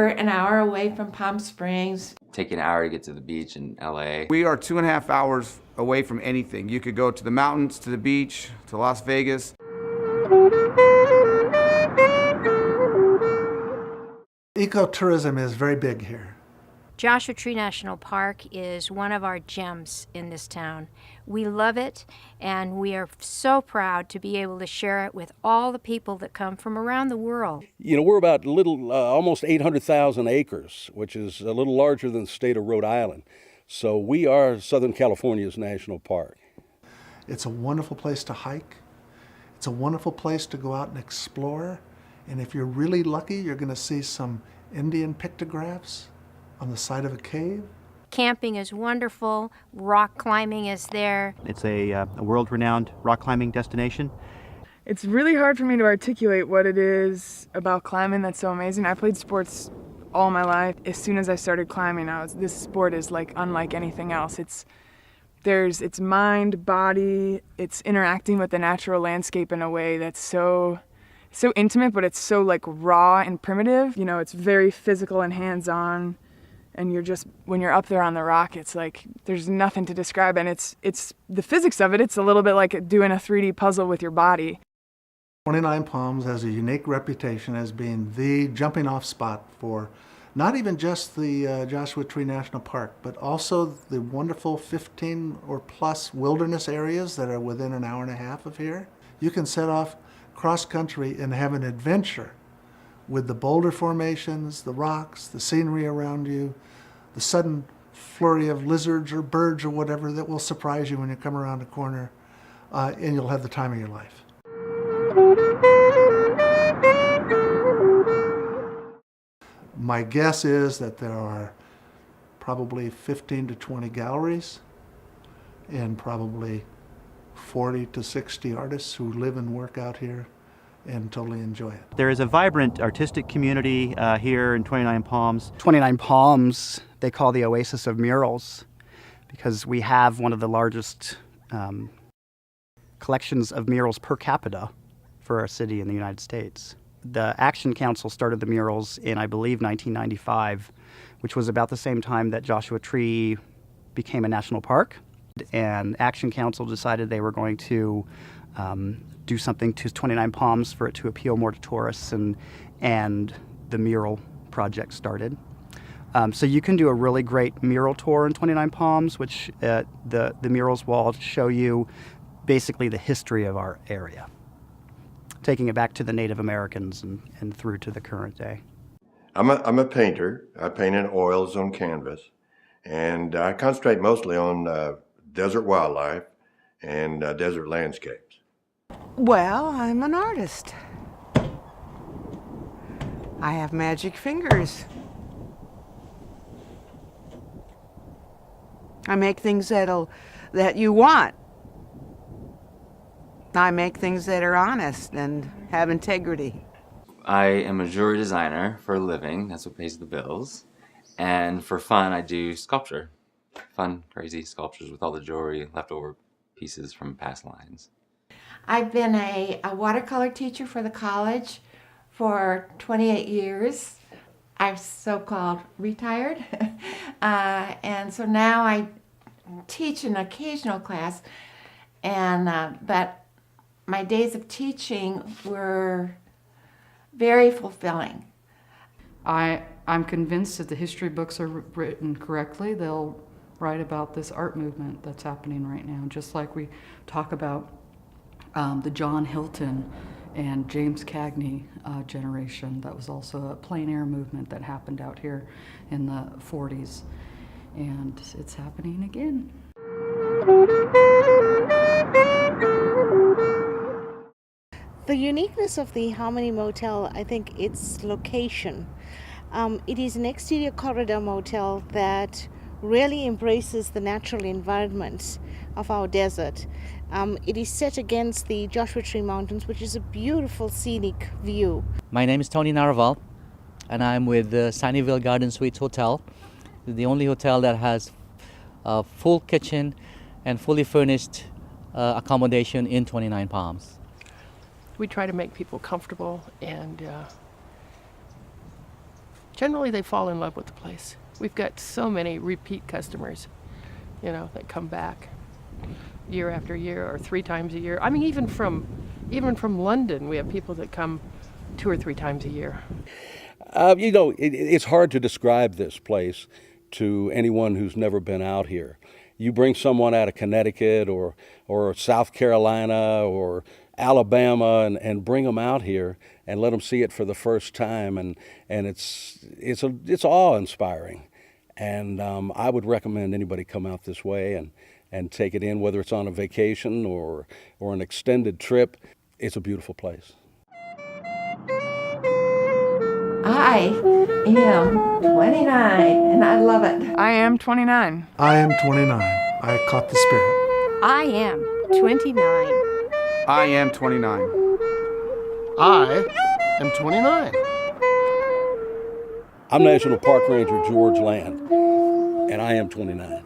We're an hour away from Palm Springs. Take an hour to get to the beach in LA. We are 2.5 hours away from anything. You could go to the mountains, to the beach, to Las Vegas. Ecotourism is very big here. Joshua Tree National Park is one of our gems in this town. We love it, and we are so proud to be able to share it with all the people that come from around the world. You know, we're about almost 800,000 acres, which is a little larger than the state of Rhode Island. So we are Southern California's national park. It's a wonderful place to hike. It's a wonderful place to go out and explore. And if you're really lucky, you're going to see some Indian pictographs on the side of a cave. Camping is wonderful. Rock climbing is there. It's a world-renowned rock climbing destination. It's really hard for me to articulate what it is about climbing that's so amazing. I played sports all my life. As soon as I started climbing, this sport is like unlike anything else. It's mind, body, it's interacting with the natural landscape in a way that's so intimate, but it's so like raw and primitive. You know, it's very physical and hands-on. And when you're up there on the rock, it's like there's nothing to describe, and it's the physics of it. It's a little bit like doing a 3D puzzle with your body. 29 Palms has a unique reputation as being the jumping off spot for not even just the Joshua Tree National Park, but also the wonderful 15 or plus wilderness areas that are within an hour and a half of here. You can set off cross country and have an adventure with the boulder formations, the rocks, the scenery around you, the sudden flurry of lizards or birds or whatever that will surprise you when you come around a corner, and you'll have the time of your life. My guess is that there are probably 15 to 20 galleries and probably 40 to 60 artists who live and work out here and totally enjoy it. There is a vibrant artistic community here in 29 Palms. 29 Palms, they call the oasis of murals because we have one of the largest collections of murals per capita for our city in the United States. The Action Council started the murals in, I believe, 1995, which was about the same time that Joshua Tree became a national park. And Action Council decided they were going to do something to 29 Palms for it to appeal more to tourists, and the mural project started. So you can do a really great mural tour in 29 Palms, which the murals will show you basically the history of our area, taking it back to the Native Americans and through to the current day. I'm a painter. I paint in oils on canvas, and I concentrate mostly on desert wildlife and desert landscapes. Well, I'm an artist. I have magic fingers. I make things that you want. I make things that are honest and have integrity. I am a jewelry designer for a living. That's what pays the bills. And for fun, I do sculpture. Fun, crazy sculptures with all the jewelry, leftover pieces from past lines. I've been a watercolor teacher for the college for 28 years. I'm so-called retired. And so now I teach an occasional class, but my days of teaching were very fulfilling. I'm convinced that the history books are written correctly. They'll write about this art movement that's happening right now, just like we talk about the John Hilton and James Cagney generation. That was also a plein air movement that happened out here in the 40s, and it's happening again. The uniqueness of the Harmony Motel, I think its location. It is an exterior corridor motel that really embraces the natural environment of our desert. It is set against the Joshua Tree Mountains, which is a beautiful scenic view. My name is Tony Naraval, and I'm with the Sunnyvale Garden Suites Hotel, the only hotel that has a full kitchen and fully furnished accommodation in 29 Palms. We try to make people comfortable and generally they fall in love with the place. We've got so many repeat customers, that come back year after year or 3 times a year. I mean, even from London, we have people that come 2 or 3 times a year. It's hard to describe this place to anyone who's never been out here. You bring someone out of Connecticut or South Carolina or Alabama and bring them out here and let them see it for the first time, and it's awe-inspiring. And I would recommend anybody come out this way and take it in, whether it's on a vacation or an extended trip. It's a beautiful place. I am 29 and I love it. I am 29. I am 29. I caught the spirit. I am 29. I am 29. I am 29. I'm National Park Ranger George Land, and I am 29.